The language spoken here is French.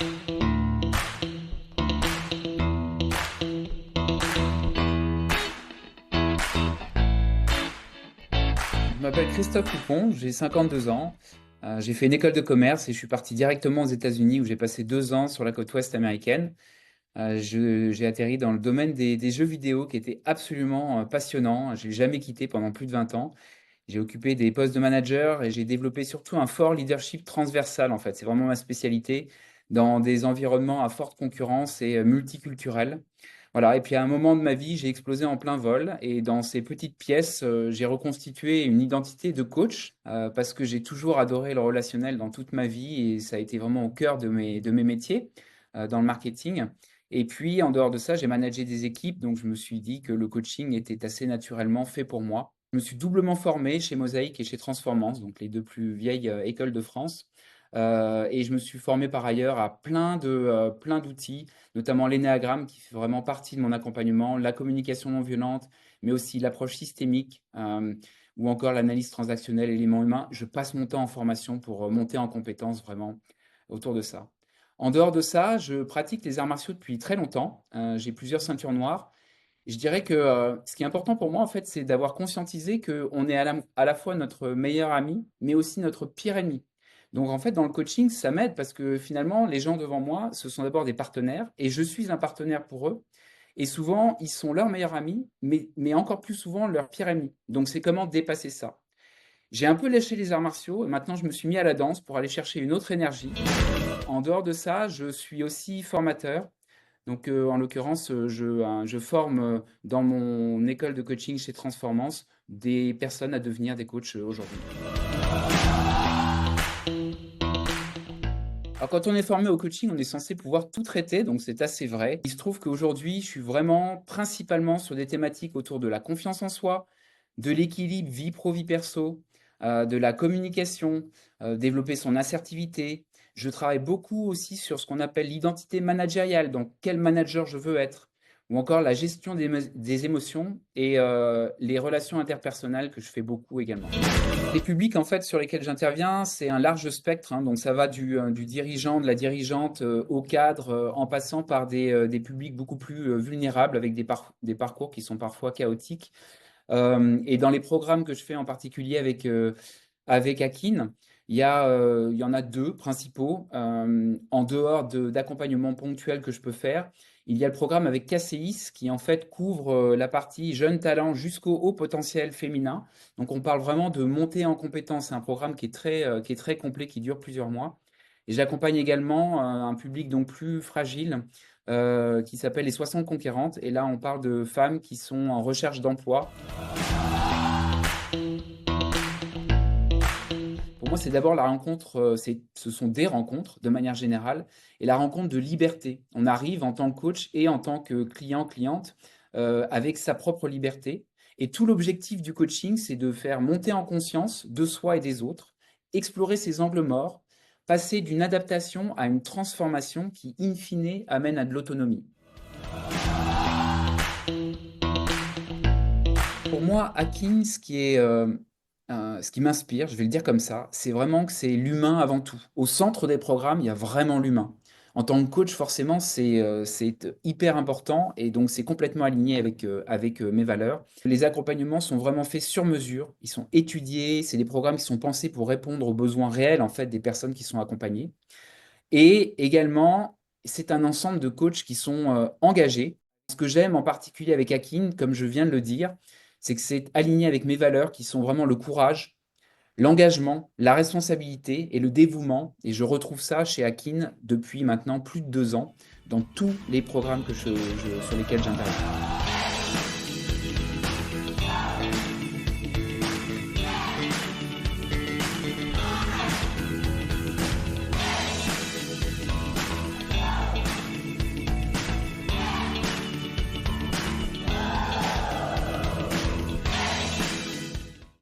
Je m'appelle Christophe Coupon, j'ai 52 ans. J'ai fait une école de commerce et je suis parti directement aux États-Unis où j'ai passé 2 ans sur la côte ouest américaine. J'ai atterri dans le domaine des jeux vidéo qui était absolument passionnant. Je l'ai jamais quitté pendant plus de 20 ans. J'ai occupé des postes de manager et j'ai développé surtout un fort leadership transversal en fait. C'est vraiment ma spécialité dans des environnements à forte concurrence et multiculturels. Voilà, et puis à un moment de ma vie, j'ai explosé en plein vol et dans ces petites pièces, j'ai reconstitué une identité de coach parce que j'ai toujours adoré le relationnel dans toute ma vie et ça a été vraiment au cœur de mes métiers dans le marketing. Et puis en dehors de ça, j'ai managé des équipes, donc je me suis dit que le coaching était assez naturellement fait pour moi. Je me suis doublement formé chez Mosaïque et chez Transformance, donc les deux plus vieilles écoles de France. Et je me suis formé par ailleurs à plein d'outils, notamment l'énéagramme qui fait vraiment partie de mon accompagnement, la communication non violente, mais aussi l'approche systémique ou encore l'analyse transactionnelle, élément humain. Je passe mon temps en formation pour monter en compétences vraiment autour de ça. En dehors de ça, je pratique les arts martiaux depuis très longtemps. J'ai plusieurs ceintures noires. Je dirais que ce qui est important pour moi, en fait, c'est d'avoir conscientisé qu'on est à la fois notre meilleur ami, mais aussi notre pire ennemi. Donc, en fait, dans le coaching, ça m'aide parce que finalement, les gens devant moi, ce sont d'abord des partenaires et je suis un partenaire pour eux. Et souvent, ils sont leurs meilleurs amis, mais encore plus souvent leur pire ennemi. Donc, c'est comment dépasser ça. J'ai un peu lâché les arts martiaux et maintenant, je me suis mis à la danse pour aller chercher une autre énergie. En dehors de ça, je suis aussi formateur. Donc, en l'occurrence, je forme dans mon école de coaching chez Transformance des personnes à devenir des coachs aujourd'hui. Alors, quand on est formé au coaching, on est censé pouvoir tout traiter, donc c'est assez vrai. Il se trouve qu'aujourd'hui, je suis vraiment principalement sur des thématiques autour de la confiance en soi, de l'équilibre vie pro-vie perso, de la communication, développer son assertivité. Je travaille beaucoup aussi sur ce qu'on appelle l'identité managériale, donc quel manager je veux être, ou encore la gestion des émotions et les relations interpersonnelles que je fais beaucoup également. Les publics en fait sur lesquels j'interviens, c'est un large spectre, hein, donc ça va du dirigeant, de la dirigeante au cadre, en passant par des publics beaucoup plus vulnérables avec des parcours qui sont parfois chaotiques. Et dans les programmes que je fais en particulier avec Akin, il y en a deux principaux. En dehors d'accompagnement ponctuel que je peux faire, il y a le programme avec KCIS qui en fait couvre la partie jeunes talents jusqu'au haut potentiel féminin. Donc on parle vraiment de montée en compétences. C'est un programme qui est très complet, qui dure plusieurs mois. Et j'accompagne également un public donc plus fragile qui s'appelle les 60 conquérantes. Et là, on parle de femmes qui sont en recherche d'emploi. Pour moi, c'est d'abord la rencontre, ce sont des rencontres de manière générale, et la rencontre de liberté. On arrive en tant que coach et en tant que client, cliente, avec sa propre liberté. Et tout l'objectif du coaching, c'est de faire monter en conscience de soi et des autres, explorer ses angles morts, passer d'une adaptation à une transformation qui, in fine, amène à de l'autonomie. Pour moi, Hacking, ce qui m'inspire, je vais le dire comme ça, c'est vraiment que c'est l'humain avant tout. Au centre des programmes, il y a vraiment l'humain. En tant que coach, forcément, c'est hyper important et donc c'est complètement aligné avec mes valeurs. Les accompagnements sont vraiment faits sur mesure, ils sont étudiés, c'est des programmes qui sont pensés pour répondre aux besoins réels en fait des personnes qui sont accompagnées. Et également, c'est un ensemble de coachs qui sont engagés. Ce que j'aime en particulier avec Akin, comme je viens de le dire, c'est que c'est aligné avec mes valeurs qui sont vraiment le courage, l'engagement, la responsabilité et le dévouement. Et je retrouve ça chez Akin depuis maintenant plus de 2 ans dans tous les programmes sur lesquels j'interviens.